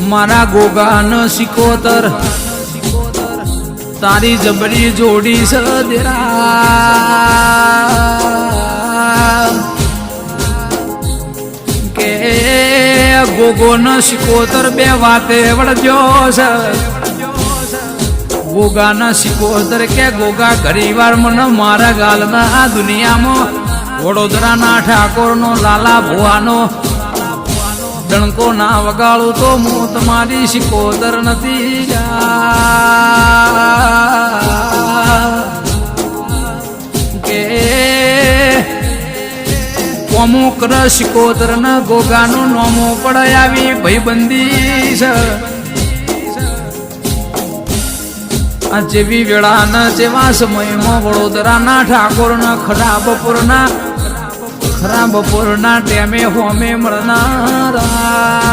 મારા ગોગાન સિકોતર તારી જબરી જોડી સદેરા કે ગોગો ન સિકોતર બે વાતે વળજો છે ગોગા ન સિકોતર કે ગોગા ઘણીવાર મને મારા ગાલના આ દુનિયામાં વડોદરાના ઠાકોરનો લાલા ભુવાનો ડણકો ના વગાડું તો હું તમારી સિકોતર નથી કે કોમો કર સિકોતર ન ગોગાનો નોમો પડ આવી ભાઈબંધી છે આ જેવી વેળાના જેવા સમયમાં વડોદરાના ઠાકોરના ખરા બપોરના ટેમે હોમે મળનારા